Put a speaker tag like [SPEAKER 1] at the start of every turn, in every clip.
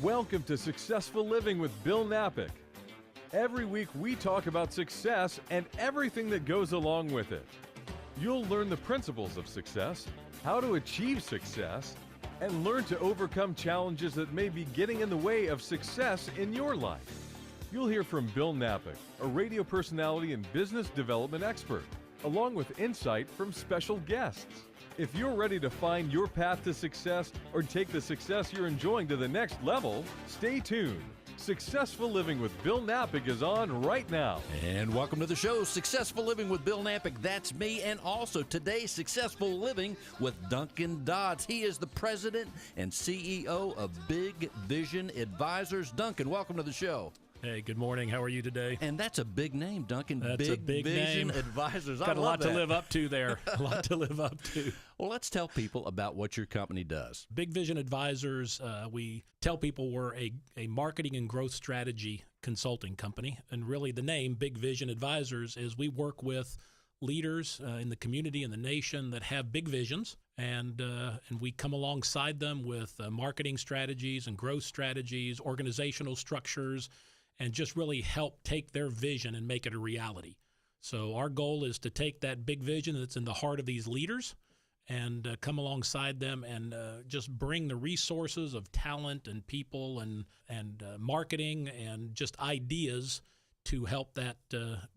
[SPEAKER 1] Welcome to Successful Living with Bill Napick. Every week we talk about success and everything that goes along with it. You'll learn the principles of success, how to achieve success, and learn to overcome challenges that may be getting in the way of success in your life. You'll hear from Bill Napick, a radio personality and business development expert, along with insight from special guests. If you're ready to find your path to success or take the success you're enjoying to the next level, stay tuned. Successful Living with Bill Napick is on right now.
[SPEAKER 2] And welcome to the show, Successful Living with Bill Napick. That's me. And also today, Successful Living with Duncan Dodds. He is the president and CEO of Big Vision Advisors. Duncan, welcome to the show.
[SPEAKER 3] Hey, good morning. How are you today?
[SPEAKER 2] And that's a big name, Duncan.
[SPEAKER 3] That's a big
[SPEAKER 2] Vision
[SPEAKER 3] name.
[SPEAKER 2] Advisors.
[SPEAKER 3] Got a lot to live up to there. A lot to live up to.
[SPEAKER 2] Well, let's tell people about what your company does.
[SPEAKER 3] Big Vision Advisors, we tell people we're a marketing and growth strategy consulting company. And really the name Big Vision Advisors is we work with leaders in the community and the nation that have big visions. And we come alongside them with marketing strategies and growth strategies, organizational structures, and just really help take their vision and make it a reality. So our goal is to take that big vision that's in the heart of these leaders and come alongside them and just bring the resources of talent and people and marketing and just ideas to help that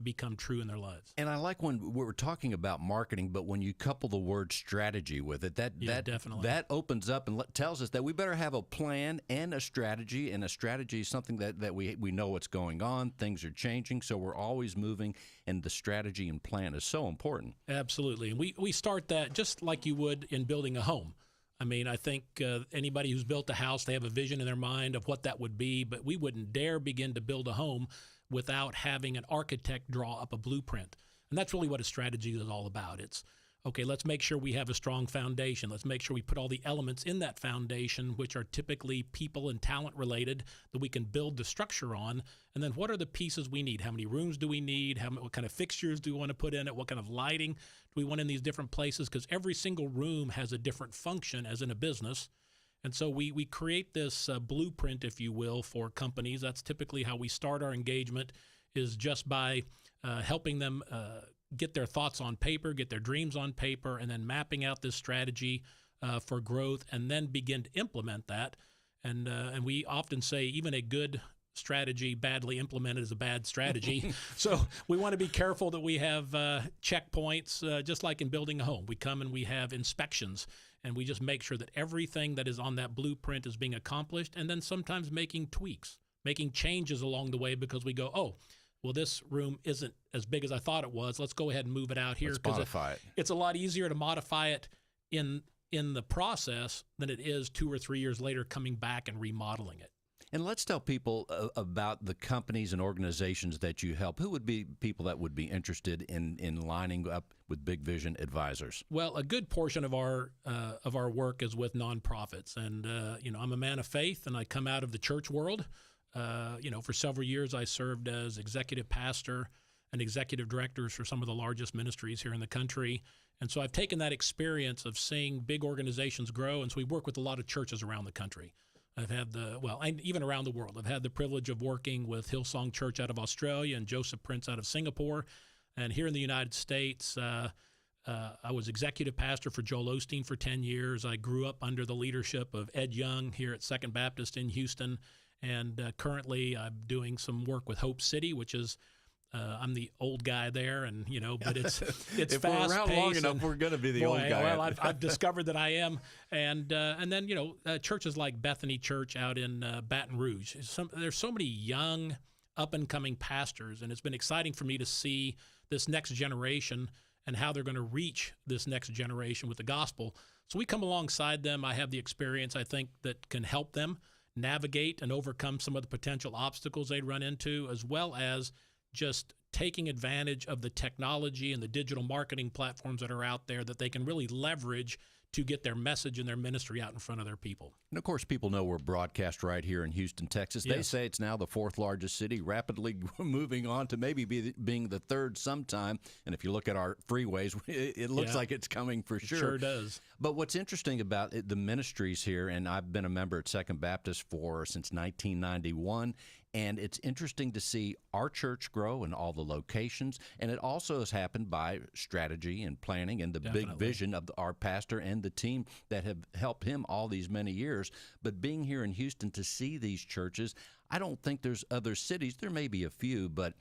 [SPEAKER 3] become true in their lives.
[SPEAKER 2] And I like when we're talking about marketing, but when you couple the word strategy with it,
[SPEAKER 3] definitely.
[SPEAKER 2] That opens up and tells us that we better have a plan and a strategy. And a strategy is something that we know what's going on. Things are changing, so we're always moving, and the strategy and plan is so important.
[SPEAKER 3] Absolutely. And we start that just like you would in building a home. I mean, I think anybody who's built a house, they have a vision in their mind of what that would be, but we wouldn't dare begin to build a home without having an architect draw up a blueprint. And that's really what a strategy is all about. It's, okay, let's make sure we have a strong foundation. Let's make sure we put all the elements in that foundation, which are typically people and talent related, that we can build the structure on. And then what are the pieces we need? How many rooms do we need? What kind of fixtures do we want to put in it? What kind of lighting do we want in these different places? Because every single room has a different function, as in a business. And so we create this blueprint, if you will, for companies. That's typically how we start our engagement, is just by helping them get their thoughts on paper, get their dreams on paper, and then mapping out this strategy for growth, and then begin to implement that. And we often say even a good strategy badly implemented is a bad strategy. So we want to be careful that we have checkpoints, just like in building a home. We come and we have inspections, and we just make sure that everything that is on that blueprint is being accomplished, and then sometimes making tweaks, making changes along the way, because we go, oh, well, this room isn't as big as I thought it was. Let's go ahead and move it out here.
[SPEAKER 2] Let's modify it.
[SPEAKER 3] It's a lot easier to modify it in the process than it is 2 or 3 years later coming back and remodeling it.
[SPEAKER 2] And let's tell people about the companies and organizations that you help. Who would be people that would be interested in lining up with Big Vision Advisors?
[SPEAKER 3] Well, a good portion of our work is with nonprofits, and I'm a man of faith, and I come out of the church world. For several years, I served as executive pastor and executive directors for some of the largest ministries here in the country. And so I've taken that experience of seeing big organizations grow, and so we work with a lot of churches around the country. I've had even around the world. I've had the privilege of working with Hillsong Church out of Australia and Joseph Prince out of Singapore. And here in the United States, I was executive pastor for Joel Osteen for 10 years. I grew up under the leadership of Ed Young here at Second Baptist in Houston. And currently I'm doing some work with Hope City, which is I'm the old guy there, and but it's
[SPEAKER 2] if
[SPEAKER 3] fast-paced.
[SPEAKER 2] We're around long enough, we're going to be the old guy.
[SPEAKER 3] Well, I've discovered that I am, and then churches like Bethany Church out in Baton Rouge. There's so many young, up-and-coming pastors, and it's been exciting for me to see this next generation and how they're going to reach this next generation with the gospel. So we come alongside them. I have the experience, I think, that can help them navigate and overcome some of the potential obstacles they'd run into, as well as just taking advantage of the technology and the digital marketing platforms that are out there that they can really leverage to get their message and their ministry out in front of their people.
[SPEAKER 2] And of course, people know we're broadcast right here in Houston, Texas. They
[SPEAKER 3] Yes.
[SPEAKER 2] say it's now the fourth largest city, rapidly moving on to maybe being the third sometime. And if you look at our freeways, it looks
[SPEAKER 3] Yeah.
[SPEAKER 2] like it's coming for sure.
[SPEAKER 3] Sure does.
[SPEAKER 2] But what's interesting about the ministries here, and I've been a member at Second Baptist since 1991, and it's interesting to see our church grow in all the locations. And it also has happened by strategy and planning and the big
[SPEAKER 3] Definitely.
[SPEAKER 2] vision of our pastor and the team that have helped him all these many years. But being here in Houston to see these churches, I don't think there's other cities. There may be a few, but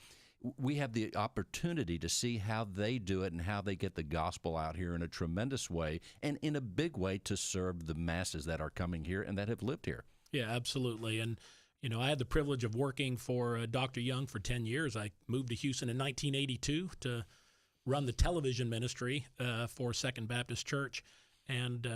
[SPEAKER 2] we have the opportunity to see how they do it and how they get the gospel out here in a tremendous way and in a big way to serve the masses that are coming here and that have lived here.
[SPEAKER 3] Yeah, absolutely. And, I had the privilege of working for Dr. Young for 10 years. I moved to Houston in 1982 to run the television ministry for Second Baptist Church. And,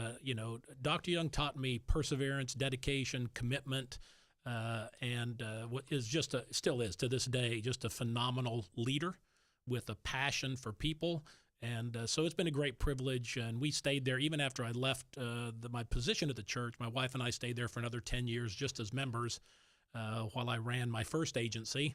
[SPEAKER 3] Dr. Young taught me perseverance, dedication, commitment, and what is still is to this day, just a phenomenal leader with a passion for people. And so it's been a great privilege. And we stayed there even after I left my position at the church. My wife and I stayed there for another 10 years just as members while I ran my first agency.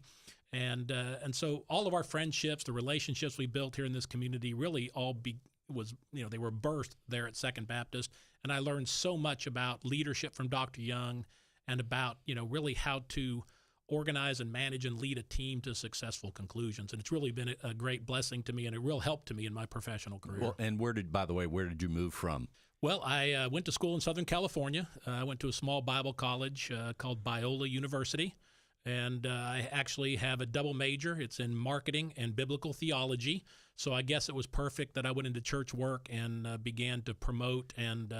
[SPEAKER 3] And so all of our friendships, the relationships we built here in this community really all they were birthed there at Second Baptist. And I learned so much about leadership from Dr. Young and about, really how to organize and manage and lead a team to successful conclusions. And it's really been a great blessing to me and a real help to me in my professional career.
[SPEAKER 2] Well, and where did you move from?
[SPEAKER 3] Well, I went to school in Southern California. I went to a small Bible college called Biola University. And I actually have a double major. It's in marketing and biblical theology. So I guess it was perfect that I went into church work and began to promote and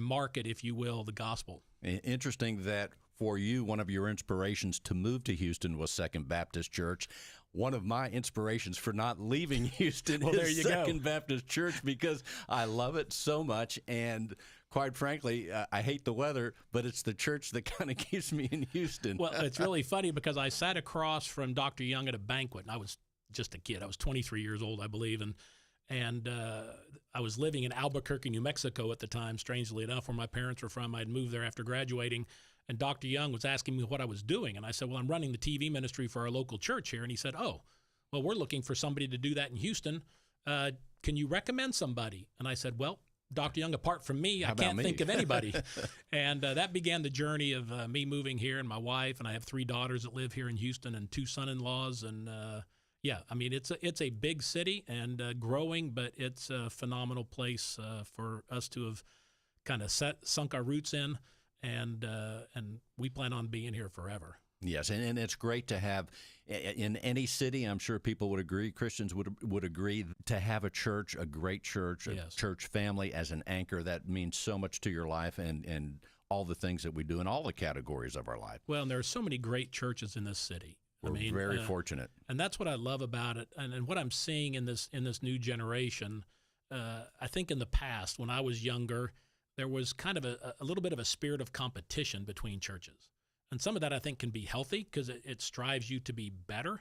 [SPEAKER 3] market, if you will, the gospel.
[SPEAKER 2] Interesting that for you, one of your inspirations to move to Houston was Second Baptist Church. One of my inspirations for not leaving Houston is Second Baptist Church because I love it so much. And quite frankly, I hate the weather, but it's the church that kind of keeps me in Houston.
[SPEAKER 3] Well, it's really funny because I sat across from Dr. Young at a banquet, and I was just a kid. I was 23 years old, I believe, and I was living in Albuquerque, New Mexico at the time, strangely enough, where my parents were from. I'd moved there after graduating, and Dr. Young was asking me what I was doing. And I said, well, I'm running the TV ministry for our local church here. And he said, oh, well, we're looking for somebody to do that in Houston. Can you recommend somebody? And I said, well, Dr. Young, apart from me, I can't think of anybody. And that began the journey of me moving here, and my wife, and I have 3 daughters that live here in Houston and 2 son-in-laws. And yeah, I mean, it's a big city and growing, but it's a phenomenal place for us to have kind of sunk our roots in, and we plan on being here forever.
[SPEAKER 2] Yes, and it's great to have, in any city, I'm sure people would agree, Christians would agree, to have a church, a great church, a
[SPEAKER 3] Yes.
[SPEAKER 2] church family as an anchor. That means so much to your life and all the things that we do in all the categories of our life.
[SPEAKER 3] Well, and there are so many great churches in this city.
[SPEAKER 2] We're very fortunate.
[SPEAKER 3] And that's what I love about it. And what I'm seeing in this new generation, I think in the past, when I was younger, there was kind of a little bit of a spirit of competition between churches. And some of that I think can be healthy because it strives you to be better.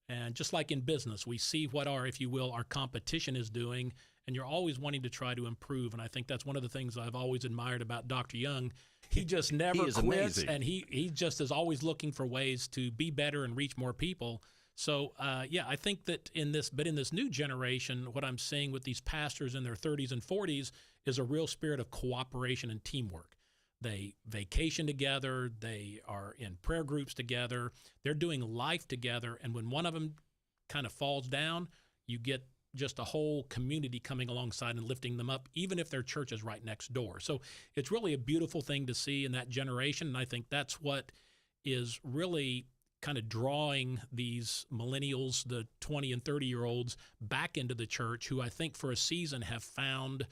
[SPEAKER 3] And just like in business, we see what if you will, our competition is doing, and you're always wanting to try to improve. And I think that's one of the things I've always admired about Dr. Young. He just never
[SPEAKER 2] He is
[SPEAKER 3] quits,
[SPEAKER 2] amazing.
[SPEAKER 3] and he just is always looking for ways to be better and reach more people. So, yeah, I think that in this new generation, what I'm seeing with these pastors in their 30s and 40s is a real spirit of cooperation and teamwork. They vacation together. They are in prayer groups together. They're doing life together. And when one of them kind of falls down, you get just a whole community coming alongside and lifting them up, even if their church is right next door. So it's really a beautiful thing to see in that generation. And I think that's what is really kind of drawing these millennials, the 20 and 30-year-olds, back into the church, who I think for a season have found,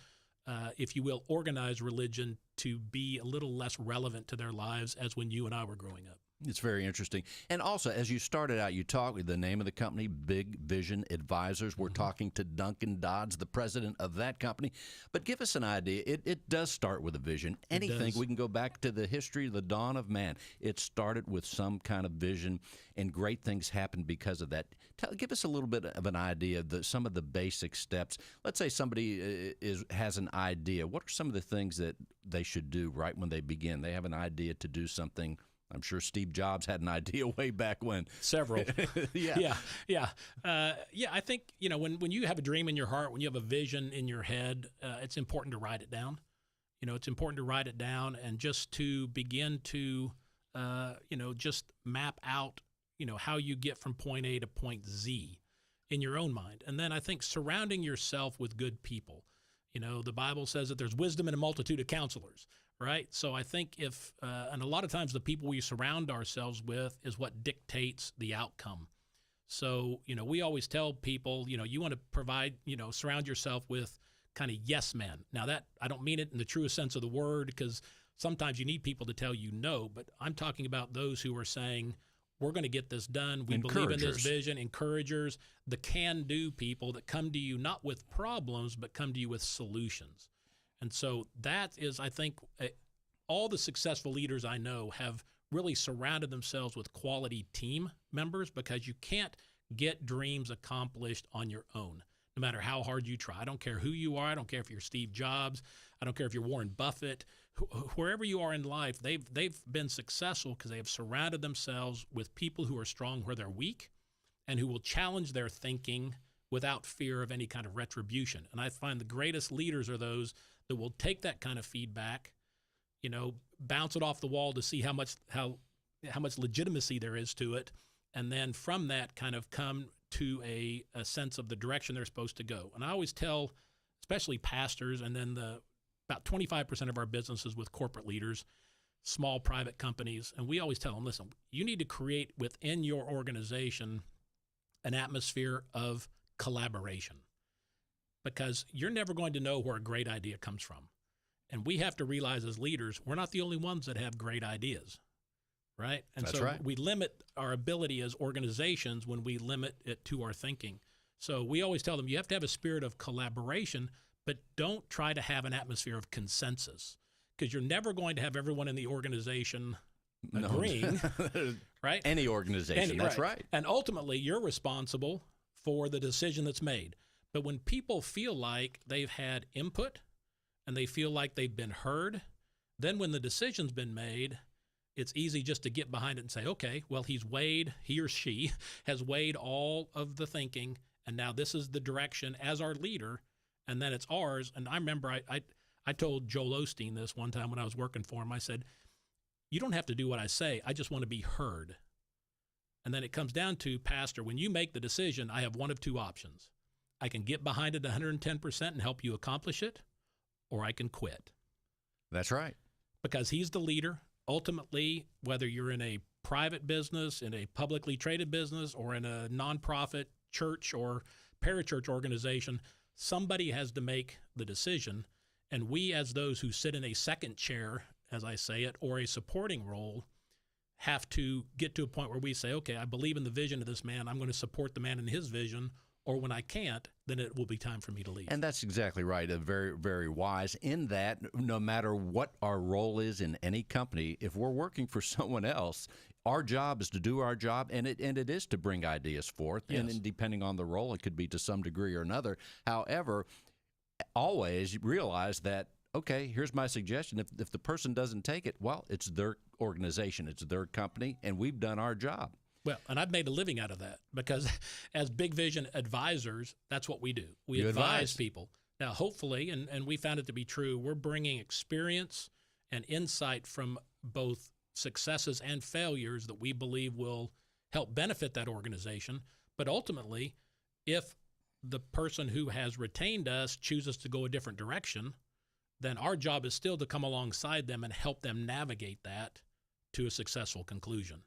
[SPEAKER 3] if you will, organized religion to be a little less relevant to their lives as when you and I were growing up.
[SPEAKER 2] It's very interesting. And also, as you started out, you talked with the name of the company, Big Vision Advisors. We're talking to Duncan Dodds, the president of that company. But give us an idea. It does start with a vision. Anything, we can go back to the history of the dawn of man. It started with some kind of vision, and great things happened because of that. Give us a little bit of an idea of some of the basic steps. Let's say somebody has an idea. What are some of the things that they should do right when they begin? They have an idea to do something. I'm sure Steve Jobs had an idea way back when.
[SPEAKER 3] Several.
[SPEAKER 2] Yeah.
[SPEAKER 3] I think, when you have a dream in your heart, when you have a vision in your head, it's important to write it down. It's important to write it down and just to begin to, just map out, how you get from point A to point Z in your own mind. And then I think surrounding yourself with good people. The Bible says that there's wisdom in a multitude of counselors. Right. So I think and a lot of times the people we surround ourselves with is what dictates the outcome. So, we always tell people, you want to provide, surround yourself with kind of yes men. Now that I don't mean it in the truest sense of the word, because sometimes you need people to tell you no, but I'm talking about those who are saying, we're going to get this done. We believe in this vision, encouragers, the can-do people that come to you not with problems, but come to you with solutions. And so that is, I think, all the successful leaders I know have really surrounded themselves with quality team members, because you can't get dreams accomplished on your own, no matter how hard you try. I don't care who you are. I don't care if you're Steve Jobs. I don't care if you're Warren Buffett. Wherever you are in life, they've been successful because they have surrounded themselves with people who are strong where they're weak and who will challenge their thinking without fear of any kind of retribution. And I find the greatest leaders are those that will take that kind of feedback, bounce it off the wall to see how much legitimacy there is to it, and then from that kind of come to a sense of the direction they're supposed to go. And I always tell, especially pastors, and then about 25% of our business is with corporate leaders, small private companies, and we always tell them, listen, you need to create within your organization an atmosphere of collaboration, because you're never going to know where a great idea comes from. And we have to realize as leaders, we're not the only ones that have great ideas, right? And
[SPEAKER 2] That's
[SPEAKER 3] so
[SPEAKER 2] right.
[SPEAKER 3] We limit our ability as organizations when we limit it to our thinking. So we always tell them you have to have a spirit of collaboration, but don't try to have an atmosphere of consensus, because you're never going to have everyone in the organization agreeing, right?
[SPEAKER 2] Any organization, that's right.
[SPEAKER 3] And ultimately, you're responsible for the decision that's made. But when people feel like they've had input and they feel like they've been heard, then when the decision's been made, it's easy just to get behind it and say, okay, well, he or she has weighed all of the thinking, and now this is the direction as our leader, and then it's ours. And I remember I told Joel Osteen this one time when I was working for him. I said, you don't have to do what I say. I just want to be heard. And then it comes down to, Pastor, when you make the decision, I have one of two options. I can get behind it 110% and help you accomplish it, or I can quit.
[SPEAKER 2] That's right.
[SPEAKER 3] Because he's the leader. Ultimately, whether you're in a private business, in a publicly traded business, or in a nonprofit church or parachurch organization, somebody has to make the decision. And we, as those who sit in a second chair, as I say it, or a supporting role, have to get to a point where we say, okay, I believe in the vision of this man. I'm going to support the man in his vision. Or when I can't, then it will be time for me to leave.
[SPEAKER 2] And that's exactly right. Very, very wise in that no matter what our role is in any company, if we're working for someone else, our job is to do our job, and it is to bring ideas forth.
[SPEAKER 3] Yes.
[SPEAKER 2] And depending on the role, it could be to some degree or another. However, always realize that, okay, here's my suggestion. If the person doesn't take it, well, it's their organization, it's their company, and we've done our job.
[SPEAKER 3] Well, and I've made a living out of that, because as Big Vision advisors, that's what we do. We
[SPEAKER 2] You
[SPEAKER 3] advise
[SPEAKER 2] advise.
[SPEAKER 3] people. Now, hopefully, and we found it to be true, we're bringing experience and insight from both successes and failures that we believe will help benefit that organization. But ultimately, if the person who has retained us chooses to go a different direction, then our job is still to come alongside them and help them navigate that to a successful conclusion.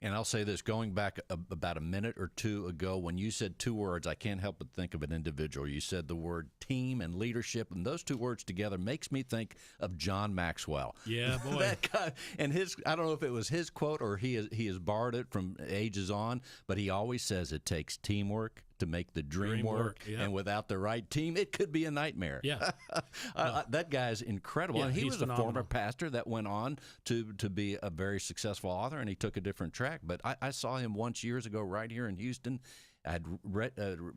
[SPEAKER 2] And I'll say this, going back about a minute or two ago, when you said two words, I can't help but think of an individual. You said the word team and leadership, and those two words together makes me think of John Maxwell.
[SPEAKER 3] Yeah, boy.
[SPEAKER 2] That guy, and I don't know if it was his quote or he has borrowed it from ages on, but he always says it takes teamwork to make the dream work,
[SPEAKER 3] yeah.
[SPEAKER 2] and without the right team, it could be a nightmare.
[SPEAKER 3] Yeah.
[SPEAKER 2] That guy's incredible.
[SPEAKER 3] Yeah,
[SPEAKER 2] and he
[SPEAKER 3] he's
[SPEAKER 2] was
[SPEAKER 3] phenomenal.
[SPEAKER 2] a former pastor that went on to be a very successful author, and he took a different track. But I saw him once years ago right here in Houston. I had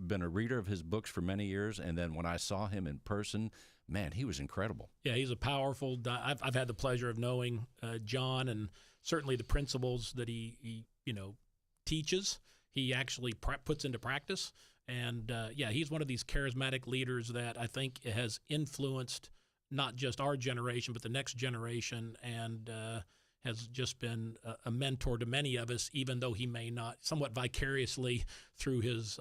[SPEAKER 2] been a reader of his books for many years, and then when I saw him in person, man, he was incredible.
[SPEAKER 3] Yeah, he's a powerful. I've had the pleasure of knowing John, and certainly the principles that he teaches, he actually puts into practice. And he's one of these charismatic leaders that I think has influenced not just our generation, but the next generation, and has just been a mentor to many of us, even though he may not, somewhat vicariously through his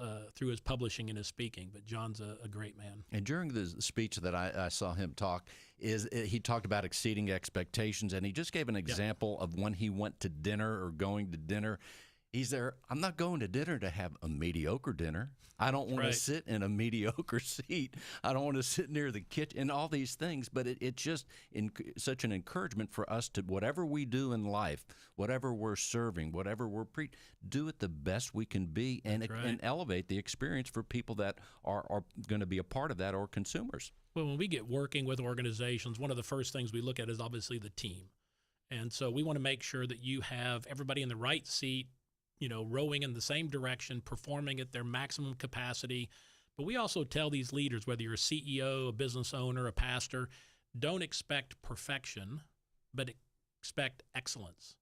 [SPEAKER 3] publishing and his speaking. But John's a great man.
[SPEAKER 2] And during the speech that I saw him talk, he talked about exceeding expectations, and he just gave an example of when he went to dinner or going to dinner. He's there. I'm not going to dinner to have a mediocre dinner. I don't want to sit in a mediocre seat. I don't want to sit near the kitchen and all these things. But it's just such an encouragement for us to, whatever we do in life, whatever we're serving, whatever we're preaching, do it the best we can be, and elevate the experience for people that are going to be a part of that, or consumers.
[SPEAKER 3] Well, when we get working with organizations, one of the first things we look at is obviously the team. And so we want to make sure that you have everybody in the right seat, rowing in the same direction, performing at their maximum capacity. But we also tell these leaders, whether you're a CEO, a business owner, a pastor, don't expect perfection, but expect excellence,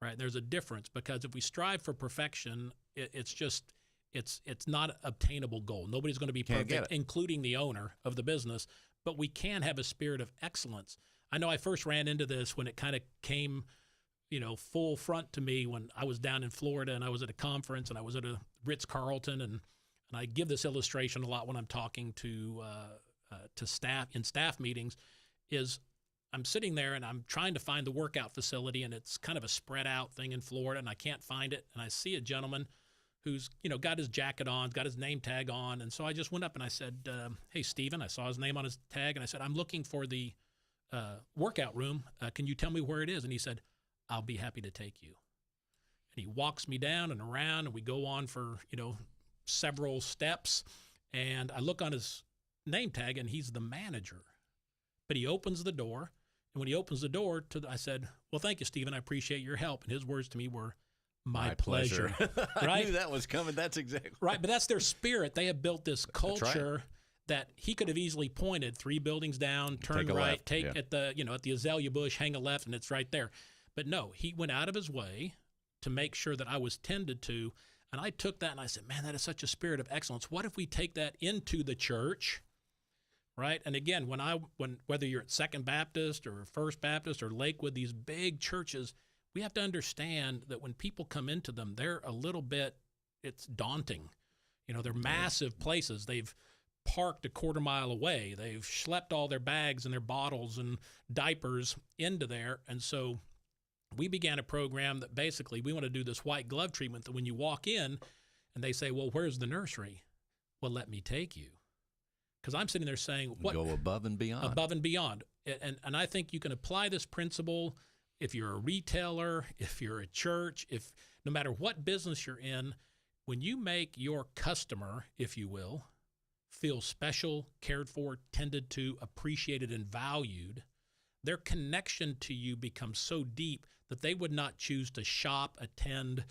[SPEAKER 3] right? There's a difference, because if we strive for perfection, it's not an obtainable goal. Nobody's going to be perfect, including the owner of the business, but we can have a spirit of excellence. I know I first ran into this when it kind of came full front to me when I was down in Florida, and I was at a conference, and I was at a Ritz-Carlton, and I give this illustration a lot when I'm talking to staff in staff meetings. Is I'm sitting there and I'm trying to find the workout facility, and it's kind of a spread out thing in Florida, and I can't find it. And I see a gentleman who's got his jacket on, got his name tag on, and so I just went up and I said, "Hey, Stephen," I saw his name on his tag, and I said, "I'm looking for the workout room. Can you tell me where it is?" And he said, "I'll be happy to take you." And he walks me down and around, and we go on for, several steps. And I look on his name tag, and he's the manager. But he opens the door. And when he opens the door, I said, "Well, thank you, Stephen. I appreciate your help." And his words to me were, my pleasure.
[SPEAKER 2] I
[SPEAKER 3] Right?
[SPEAKER 2] knew that was coming. That's exactly
[SPEAKER 3] right. But that's their spirit. They have built this culture that he could have easily pointed 3 buildings down, turn right,
[SPEAKER 2] left.
[SPEAKER 3] take at the azalea bush, hang a left, and it's right there. But no, he went out of his way to make sure that I was tended to. And I took that and I said, man, that is such a spirit of excellence. What if we take that into the church, right? And again, whether you're at Second Baptist or First Baptist or Lakewood, these big churches, we have to understand that when people come into them, they're a little bit, it's daunting. They're massive places. They've parked a quarter-mile away. They've schlepped all their bags and their bottles and diapers into there. And so we began a program that basically we want to do this white glove treatment, that when you walk in and they say, "Well, where's the nursery?" "Well, let me take you." Because I'm sitting there saying, "What?"
[SPEAKER 2] Go above and beyond.
[SPEAKER 3] Above and beyond. And I think you can apply this principle if you're a retailer, if you're a church, if no matter what business you're in, when you make your customer, if you will, feel special, cared for, tended to, appreciated, and valued, their connection to you becomes so deep that they would not choose to shop, attend,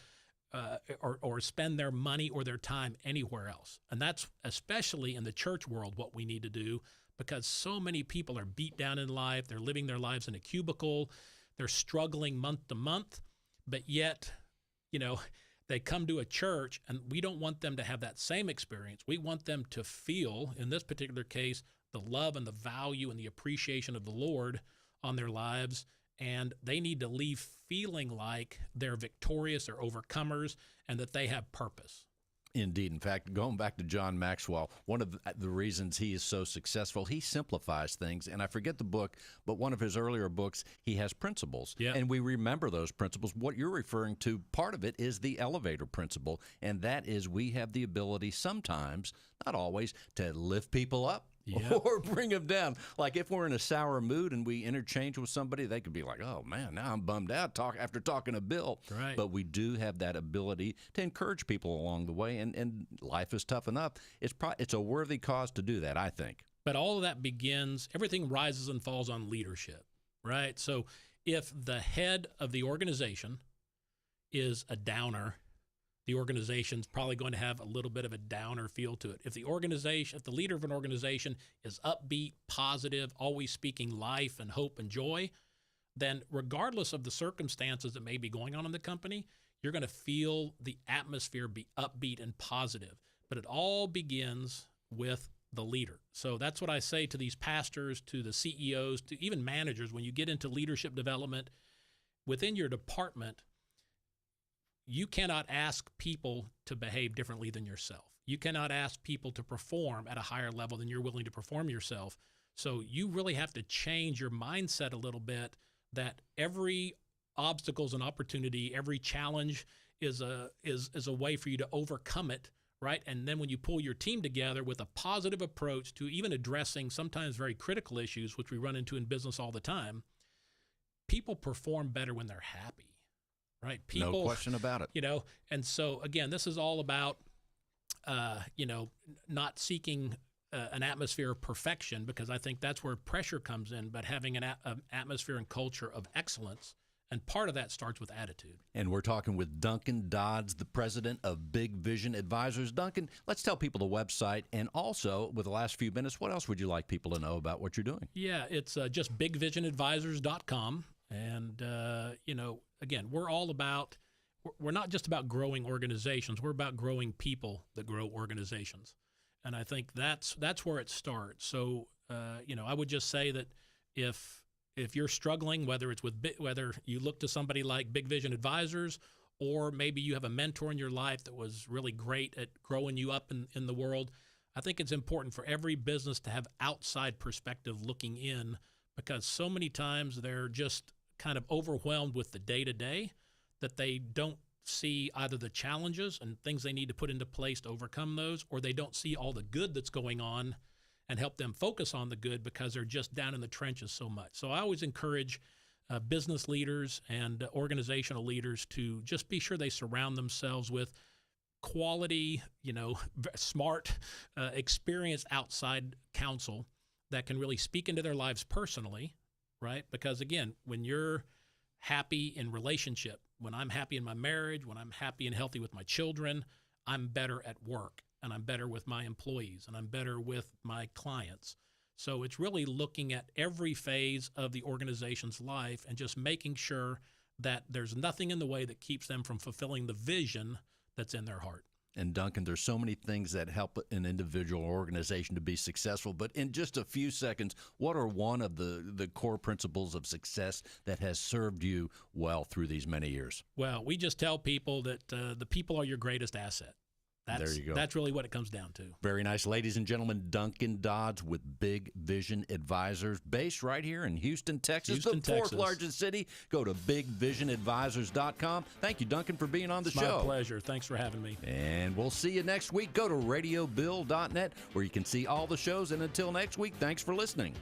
[SPEAKER 3] or spend their money or their time anywhere else. And that's especially in the church world what we need to do, because so many people are beat down in life. They're living their lives in a cubicle. They're struggling month to month, but yet, they come to a church, and we don't want them to have that same experience. We want them to feel, in this particular case, the love and the value and the appreciation of the Lord on their lives, and they need to leave feeling like they're victorious or overcomers and that they have purpose.
[SPEAKER 2] Indeed. In fact, going back to John Maxwell, one of the reasons he is so successful, he simplifies things. And I forget the book, but one of his earlier books, he has principles.
[SPEAKER 3] Yeah.
[SPEAKER 2] And we remember those principles. What you're referring to, part of it is the elevator principle. And that is we have the ability sometimes, not always, to lift people up.
[SPEAKER 3] Yeah.
[SPEAKER 2] Or bring them down. Like if we're in a sour mood and we interchange with somebody, they could be like, oh, man, now I'm bummed out after talking to Bill.
[SPEAKER 3] Right.
[SPEAKER 2] But we do have that ability to encourage people along the way, and life is tough enough. It's a worthy cause to do that, I think.
[SPEAKER 3] But all of that begins, everything rises and falls on leadership, right? So if the head of the organization is a downer, the organization's probably going to have a little bit of a downer feel to it. If the leader of an organization is upbeat, positive, always speaking life and hope and joy, then regardless of the circumstances that may be going on in the company, you're going to feel the atmosphere be upbeat and positive. But it all begins with the leader. So that's what I say to these pastors, to the CEOs, to even managers. When you get into leadership development within your department, you cannot ask people to behave differently than yourself. You cannot ask people to perform at a higher level than you're willing to perform yourself. So you really have to change your mindset a little bit, that every obstacle is an opportunity, every challenge is a way for you to overcome it, right? And then when you pull your team together with a positive approach to even addressing sometimes very critical issues, which we run into in business all the time, people perform better when they're happy. Right. People,
[SPEAKER 2] no question about it.
[SPEAKER 3] And so, again, this is all about, not seeking an atmosphere of perfection, because I think that's where pressure comes in, but having an atmosphere and culture of excellence. And part of that starts with attitude. And
[SPEAKER 2] we're talking with Duncan Dodds, the president of Big Vision Advisors. Duncan, let's tell people the website. And also, with the last few minutes, what else would you like people to know about what you're doing?
[SPEAKER 3] Yeah, it's just bigvisionadvisors.com. And, again, we're not just about growing organizations. We're about growing people that grow organizations. And I think that's where it starts. So, I would just say that if you're struggling, whether you look to somebody like Big Vision Advisors, or maybe you have a mentor in your life that was really great at growing you up in the world, I think it's important for every business to have outside perspective looking in, because so many times they're just kind of overwhelmed with the day-to-day that they don't see either the challenges and things they need to put into place to overcome those, or they don't see all the good that's going on and help them focus on the good because they're just down in the trenches so much. So I always encourage business leaders and organizational leaders to just be sure they surround themselves with quality, smart, experienced outside counsel that can really speak into their lives personally, right? Because again, when you're happy in relationship, when I'm happy in my marriage, when I'm happy and healthy with my children, I'm better at work, and I'm better with my employees, and I'm better with my clients. So it's really looking at every phase of the organization's life and just making sure that there's nothing in the way that keeps them from fulfilling the vision that's in their heart.
[SPEAKER 2] And Duncan, there's so many things that help an individual or organization to be successful. But in just a few seconds, what are one of the core principles of success that has served you well through these many years?
[SPEAKER 3] Well, we just tell people that the people are your greatest asset. There you go. That's really what it comes down to.
[SPEAKER 2] Very nice. Ladies and gentlemen, Duncan Dodds with Big Vision Advisors, based right here in Houston, Texas, the fourth largest city. Go to bigvisionadvisors.com. Thank you, Duncan, for being on the show.
[SPEAKER 3] My pleasure. Thanks for having me.
[SPEAKER 2] And we'll see you next week. Go to radiobill.net, where you can see all the shows. And until next week, thanks for listening.